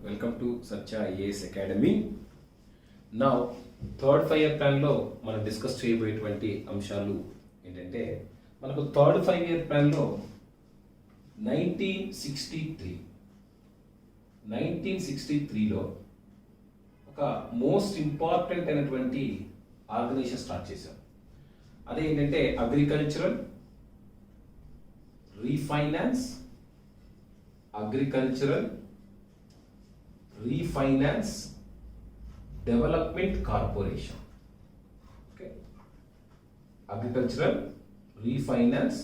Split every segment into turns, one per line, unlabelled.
Welcome to Satya IAS academy. నా third 5-year ప్లాన్లో మనం డిస్కస్ చేయబోయేటువంటి అంశాలు ఏంటంటే, మనకు థర్డ్ 5-year ప్లాన్లో 1963లో ఒక మోస్ట్ ఇంపార్టెంట్ అయినటువంటి ఆర్గనైజేషన్ స్టార్ట్ చేశాం. అదేంటంటే agricultural refinance development corporation. Okay, agricultural refinance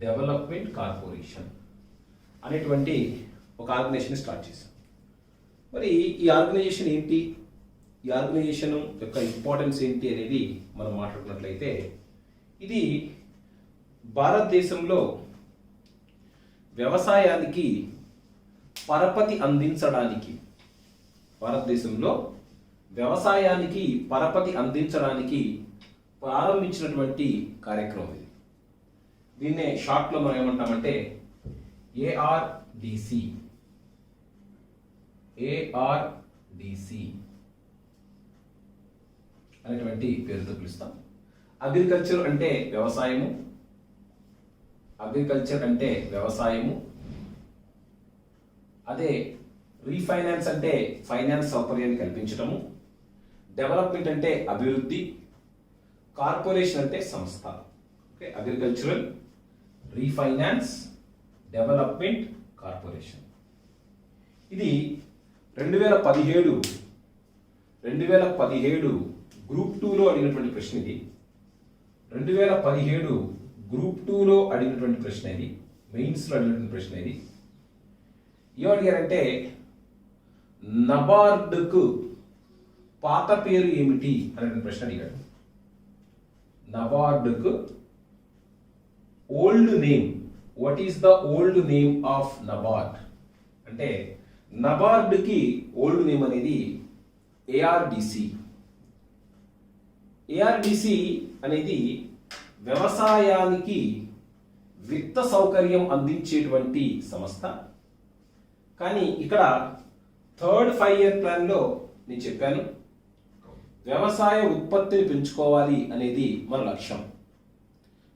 development corporation అనేటువంటి ఒక ఆర్గనైజేషన్ స్టార్ట్ చేశాం. మరి ఈ ఆర్గనైజేషన్ ఏంటి, ఈ ఆర్గనైజేషన్ యొక్క ఇంపార్టెన్స్ ఏంటి అనేది మనం మాట్లాడుకున్నట్లయితే, ఇది భారతదేశంలో వ్యవసాయానికి పరపతి అందించడానికి ప్రారంభించినటువంటి కార్యక్రమం ఇది. దీన్నే షార్ట్లో మనం ఏమంటామంటే ఏఆర్డిసి అనేటువంటి పేరుతో పిలుస్తాం. అగ్రికల్చర్ అంటే వ్యవసాయము, అదే రీఫైనాన్స్ అంటే ఫైనాన్స్ సౌకర్యాన్ని కల్పించడము, డెవలప్మెంట్ అంటే అభివృద్ధి, కార్పొరేషన్ అంటే సంస్థ. Okay, agricultural refinance development corporation. ఇది 2017 గ్రూప్ 2లో అడిగినటువంటి ప్రశ్న. ఇది 2017 గ్రూప్ 2లో అడిగినటువంటి ప్రశ్న. ఇది మెయిన్స్లో అడిగినటువంటి ప్రశ్న. ఇది ఏమడిగారంటే, నబార్డుకు పాత పేరు ఏమిటి అనేటువంటి ప్రశ్న అడిగాడు. నబార్డుకు old name, what is the old name of NABARD అంటే, నబార్డుకి ఓల్డ్ నేమ్ అనేది ఏఆర్డిసి అనేది వ్యవసాయానికి విత్త సౌకర్యం అందించేటువంటి సంస్థ. కానీ ఇక్కడ థర్డ్ 5-year ప్లాన్లో నేను చెప్పాను, వ్యవసాయ ఉత్పత్తిని పెంచుకోవాలి అనేది మన లక్ష్యం.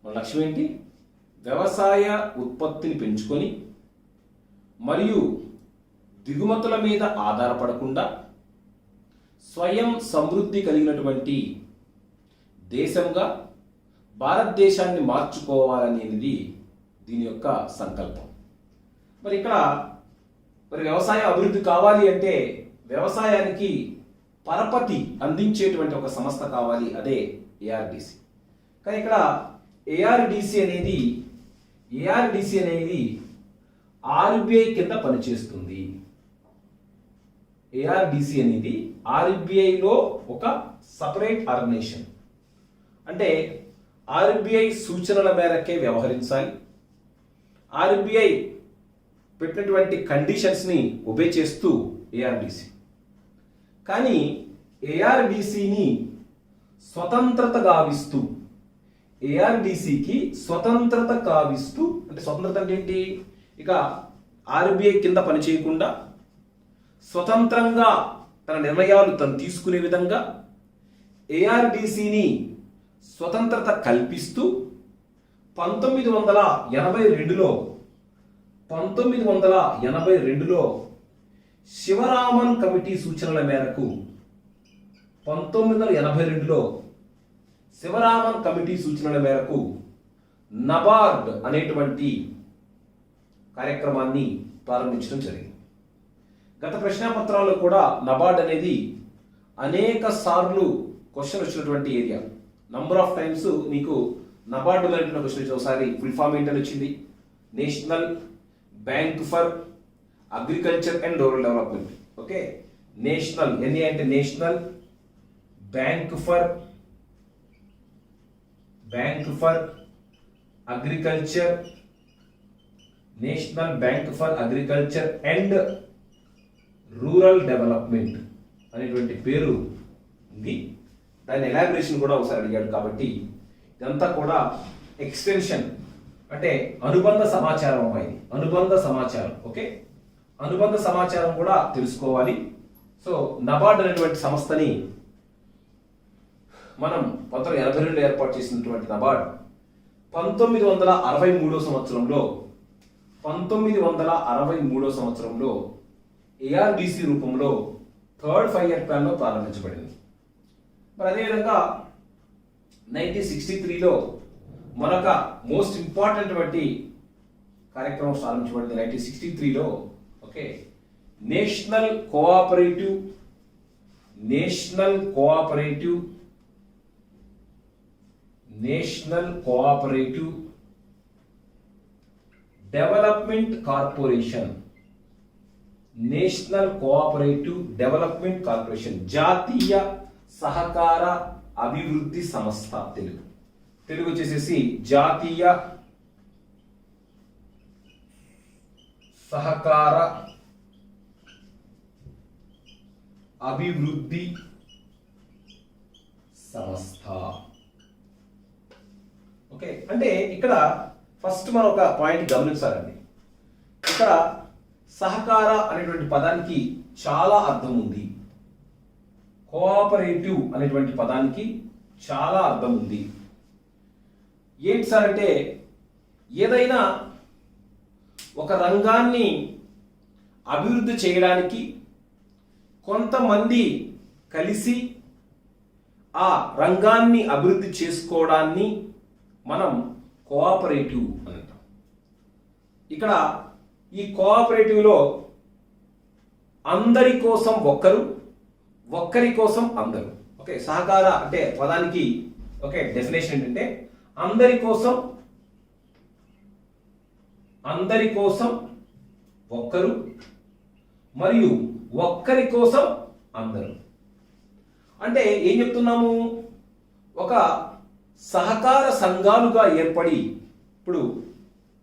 మన లక్ష్యం ఏంటి? వ్యవసాయ ఉత్పత్తిని పెంచుకొని మరియు దిగుమతుల మీద ఆధారపడకుండా స్వయం సమృద్ధి కలిగినటువంటి దేశంగా భారతదేశాన్ని మార్చుకోవాలనేది దీని యొక్క సంకల్పం. మరి ఇక్కడ వ్యవసాయ అభివృద్ధి కావాలి అంటే వ్యవసాయానికి పరపతి అందించేటువంటి ఒక సంస్థ కావాలి, అదే ఏఆర్డిసి. కానీ ఇక్కడ ఏఆర్డిసి అనేది ఆర్బిఐ కింద పనిచేస్తుంది. ఏఆర్డిసి అనేది ఆర్బిఐలో ఒక సపరేట్ ఆర్గనైజేషన్. అంటే ఆర్బిఐ సూచనల మేరకే వ్యవహరించాలి. ఆర్బిఐ పెట్టినటువంటి కండిషన్స్ని ఒబే చేస్తూ ఏఆర్డిసి. కానీ ఏఆర్డిసిని స్వతంత్రత గావిస్తూ, ఏఆర్డిసికి స్వతంత్రత కావిస్తూ, అంటే స్వతంత్రత అంటే ఏంటి? ఇక ఆర్బిఐ కింద పనిచేయకుండా స్వతంత్రంగా తన నిర్ణయాలు తను తీసుకునే విధంగా ఏఆర్డిసిని స్వతంత్రత కల్పిస్తూ 1982లో శివరామన్ కమిటీ సూచనల మేరకు 1982లో శివరామన్ కమిటీ సూచనల మేరకు నబార్డ్ అనేటువంటి కార్యక్రమాన్ని ప్రారంభించడం జరిగింది. గత ప్రశ్నాపత్రాల్లో కూడా నబార్డ్ అనేది అనేక సార్లు క్వశ్చన్ వచ్చినటువంటి ఏరియా. నంబర్ ఆఫ్ టైమ్స్ మీకు నబార్డ్ మీద క్వశ్చన్ వచ్చి, ఒకసారి ఫుల్ ఫామ్ ఏంటని వచ్చింది, national bank for agriculture and rural development. Okay, national ఎన్ని అంటే national bank for agriculture, national bank for agriculture and rural development అనేటువంటి పేరు ఉంది. దాని ఎలాబరేషన్ కూడా ఒకసారి అడిగాడు. కాబట్టి ఇదంతా కూడా ఎక్స్టెన్షన్ అంటే అనుబంధ సమాచారం. ఓకే, అనుబంధ సమాచారం కూడా తెలుసుకోవాలి. సో నబార్డ్ అనేటువంటి సంస్థని మనం 1982 ఏర్పాటు చేసినటువంటి నబార్డ్ 1963 సంవత్సరంలో ఏఆర్డిసి రూపంలో థర్డ్ 5 ఇయర్ ప్లాన్లో ప్రారంభించబడింది. మరి అదేవిధంగా 1963లో మరొక మోస్ట్ ఇంపార్టెంట్ వంటి కార్యక్రమం ప్రారంభించబడింది. 1963లో okay National Cooperative Development Corporation జాతీయ సహకార అభివృద్ధి సంస్థ. తెలుగు వచ్చేసేసి జాతీయ సహకార అభివృద్ధి సంస్థ. ఓకే, అంటే ఇక్కడ ఫస్ట్ మనం ఒక పాయింట్ గమనించాలండి. ఇక్కడ సహకార అనేటువంటి పదానికి చాలా అర్థం ఉంది. కోఆపరేటివ్ అనేటువంటి పదానికి చాలా అర్థం ఉంది. ఏంటి సార్ అంటే ఏదైనా ఒక రంగాన్ని అభివృద్ధి చేయడానికి కొంతమంది కలిసి ఆ రంగాన్ని అభివృద్ధి చేసుకోవడాన్ని మనం కోఆపరేటివ్ అని అంటాం. ఇక్కడ ఈ కోఆపరేటివ్లో అందరి కోసం ఒక్కరు, ఒక్కరి కోసం అందరు. ఓకే, సహకార అంటే పదానికి ఓకే డెఫినేషన్ ఏంటంటే అందరి కోసం ఒక్కరు మరియు ఒక్కరి కోసం అందరు. అంటే ఏం చెప్తున్నాము? ఒక సహకార సంఘాలుగా ఏర్పడి, ఇప్పుడు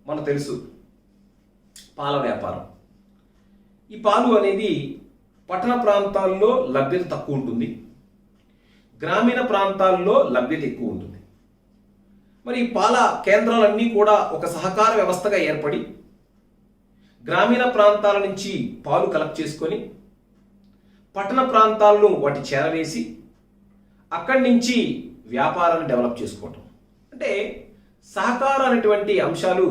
మనకు తెలుసు పాల వ్యాపారం. ఈ పాలు అనేది పట్టణ ప్రాంతాల్లో లభ్యత తక్కువ ఉంటుంది, గ్రామీణ ప్రాంతాల్లో లభ్యత ఎక్కువ ఉంటుంది. మరి ఈ పాల కేంద్రాలన్నీ కూడా ఒక సహకార వ్యవస్థగా ఏర్పడి గ్రామీణ ప్రాంతాల నుంచి పాలు కలెక్ట్ చేసుకొని పట్టణ ప్రాంతాలను వాటి చేరవేసి అక్కడి నుంచి వ్యాపారాన్ని డెవలప్ చేసుకోవటం. అంటే సహకార అనేటువంటి అంశాలు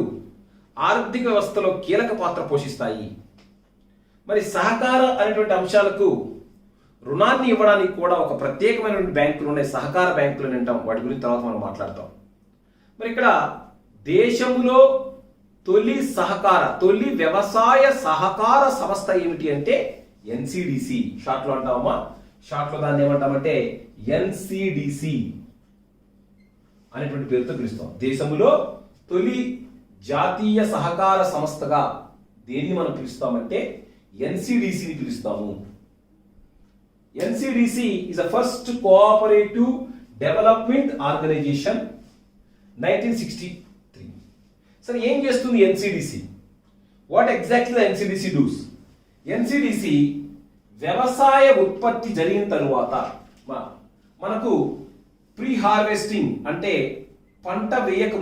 ఆర్థిక వ్యవస్థలో కీలక పాత్ర పోషిస్తాయి. మరి సహకార అనేటువంటి అంశాలకు రుణాన్ని ఇవ్వడానికి కూడా ఒక ప్రత్యేకమైనటువంటి బ్యాంకులు ఉన్నాయి, సహకార బ్యాంకులు అని అంటాం. వాటి గురించి తర్వాత మనం మాట్లాడతాం. మరి ఇక్కడ దేశంలో తొలి వ్యవసాయ సహకార సంస్థ ఏమిటి అంటే ఎన్సిడిసి. షార్ట్లో అంటామా, షార్ట్లో దాన్ని ఏమంటామంటే ఎన్సిడిసి అనేటువంటి పేరుతో పిలుస్తాం. దేశంలో తొలి జాతీయ సహకార సంస్థగా దేన్ని మనం పిలుస్తామంటే ఎన్సిడిసిని పిలుస్తాము. NCDC is the first cooperative development organisation 1963. సరే, ఏం చేస్తుంది NCDC? What exactly the NCDC does? NCDC వ్యవసాయ ఉత్పత్తి జరిగిన తరువాత మనకు ప్రీ హార్వెస్టింగ్ అంటే పంట వేయక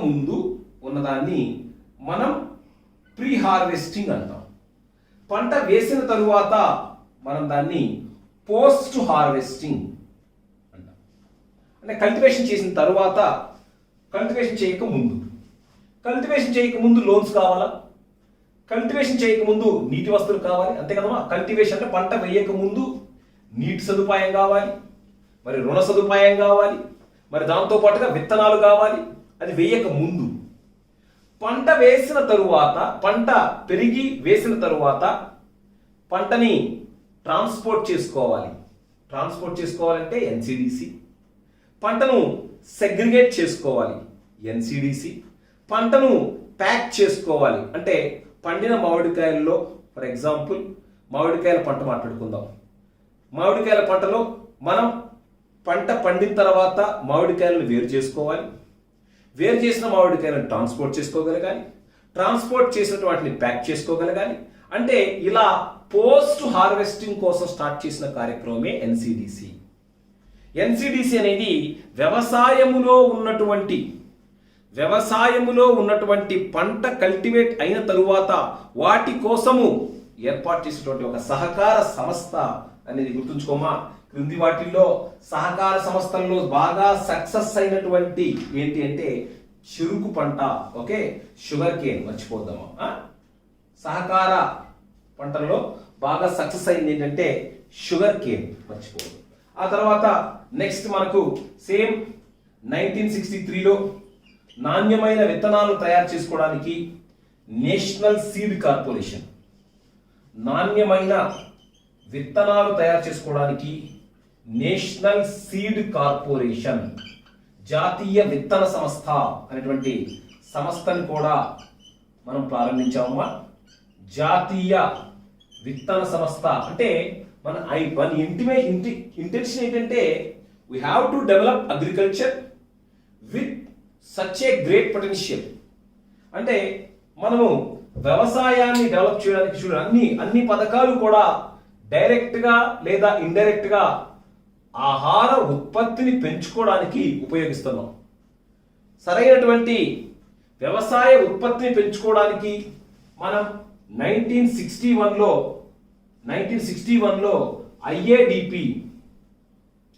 ముందు ఉన్నదాన్ని మనం ప్రీ హార్వెస్టింగ్ అంటాం. పంట వేసిన తరువాత మనం దాన్ని పోస్ట్ హార్వెస్టింగ్ అంటాం. అంటే కల్టివేషన్ చేసిన తరువాత, కల్టివేషన్ చేయకముందు లోన్స్ కావాలా, కల్టివేషన్ చేయకముందు నీటి వస్తువులు కావాలి, అంతే కదమ్మా. కల్టివేషన్ అంటే పంట వేయక ముందు నీటి సదుపాయం కావాలి, మరి రుణ సదుపాయం కావాలి, మరి దాంతో పాటుగా విత్తనాలు కావాలి. అది వేయక ముందు. పంట వేసిన తరువాత, పంట పెరిగి వేసిన తరువాత పంటని ట్రాన్స్పోర్ట్ చేసుకోవాలంటే ఎన్సిడిసి. పంటను సెగ్రిగేట్ చేసుకోవాలి ఎన్సిడిసి. పంటను ప్యాక్ చేసుకోవాలి అంటే పండిన మామిడికాయల్లో, ఫర్ ఎగ్జాంపుల్ మామిడికాయల పంట మాట్లాడుకుందాం. మామిడికాయల పంటలో మనం పంట పండిన తర్వాత మామిడికాయలను వేరు చేసుకోవాలి. వేరు చేసిన మామిడికాయలను ట్రాన్స్పోర్ట్ చేసుకోగలగాలి. ట్రాన్స్పోర్ట్ చేసిన వాటిని ప్యాక్ చేసుకోగలగాలి. అంటే ఇలా పోస్ట్ హార్వెస్టింగ్ కోసం స్టార్ట్ చేసిన కార్యక్రమమే ఎన్సిడిసి. ఎన్సిడిసి అనేది వ్యవసాయములో ఉన్నటువంటి వ్యవసాయములో ఉన్నటువంటి పంట కల్టివేట్ అయిన తరువాత వాటి కోసము ఏర్పాటు చేసినటువంటి ఒక సహకార సంస్థ అనేది గుర్తుంచుకోమా. క్రింది వాటిల్లో సహకార సంస్థల్లో బాగా సక్సెస్ అయినటువంటి ఏంటి అంటే చెరుకు పంట, ఓకే, షుగర్ కేన్ మర్చిపోద్దామా. సహకార పంటల్లో బాగా సక్సెస్ అయింది ఏంటంటే షుగర్ కేన్ మర్చిపోదు. ఆ తర్వాత నెక్స్ట్ మనకు సేమ్ 1963లో నాణ్యమైన విత్తనాలు తయారు చేసుకోవడానికి నేషనల్ సీడ్ కార్పొరేషన్, నాణ్యమైన విత్తనాలు తయారు చేసుకోవడానికి నేషనల్ సీడ్ కార్పొరేషన్, జాతీయ విత్తన సంస్థ అనేటువంటి సంస్థని కూడా మనం ప్రారంభించామమ్మా. జాతీయ విత్తన సంస్థ అంటే మన ఇంటెన్షన్ ఏంటంటే we have to develop agriculture with such a great potential. అంటే మనము వ్యవసాయాన్ని డెవలప్ చేయడానికి చూడండి అన్ని పథకాలు కూడా డైరెక్ట్ గా లేదా ఇండైరెక్ట్ గా ఆహార ఉత్పత్తిని పెంచుకోవడానికి ఉపయోగిస్తున్నాం. సరైనటువంటి వ్యవసాయ ఉత్పత్తిని పెంచుకోవడానికి మనం 1961లో ఐఏడిపి,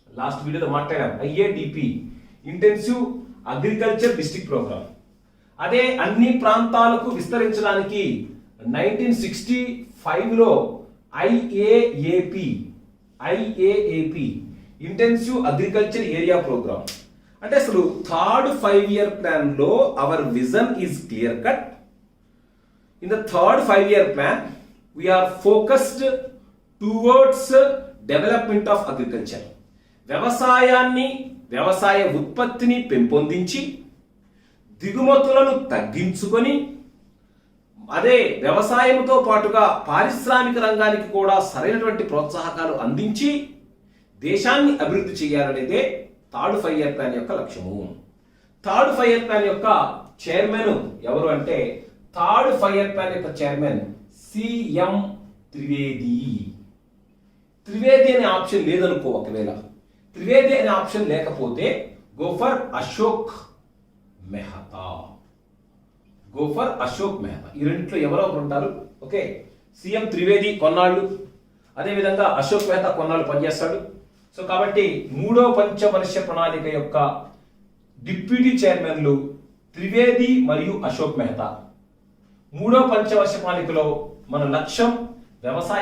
లాస్ట్ వీడియోలో మాట్లాడాం, IADP intensive agriculture district programme. అదే అన్ని ప్రాంతాలకు విస్తరించడానికి 1965లో IAAP intensive agriculture area programme. అంటే అసలు థర్డ్ 5-year ప్లాన్ లో our vision is clear cut. In the third 5-year plan we are focused towards development of agriculture. వ్యవసాయ ఉత్పత్తిని పెంపొందించి దిగుమతులను తగ్గించుకొని అదే వ్యవసాయంతో పాటుగా పారిశ్రామిక రంగానికి కూడా సరైనటువంటి ప్రోత్సాహకాలు అందించి దేశాన్ని అభివృద్ధి చేయాలనేదే థర్డ్ 5-year ప్లాన్ యొక్క లక్ష్యము. థర్డ్ 5-year ప్లాన్ యొక్క చైర్మన్ ఎవరు అంటే థర్డ్ 5-year ప్లాన్ యొక్క చైర్మన్ సిఎం త్రివేది. త్రివేది అనే ఆప్షన్ లేదనుకో, ఒకవేళ త్రివేది అనే ఆప్షన్ లేకపోతే గోఫర్ అశోక్ మెహతా. ఈ రెండిట్లో ఎవరో ఒకరు ఉంటారు. ఓకే, సీఎం త్రివేది కొన్నాళ్ళు, అదేవిధంగా అశోక్ మెహతా కొన్నాళ్ళు పనిచేస్తాడు. సో కాబట్టి 3వ పంచవర్ష ప్రణాళిక యొక్క డిప్యూటీ చైర్మన్లు త్రివేది మరియు అశోక్ మెహతా. 3వ పంచవర్ష ప్రణాళికలో మన లక్ష్యం వ్యవసాయ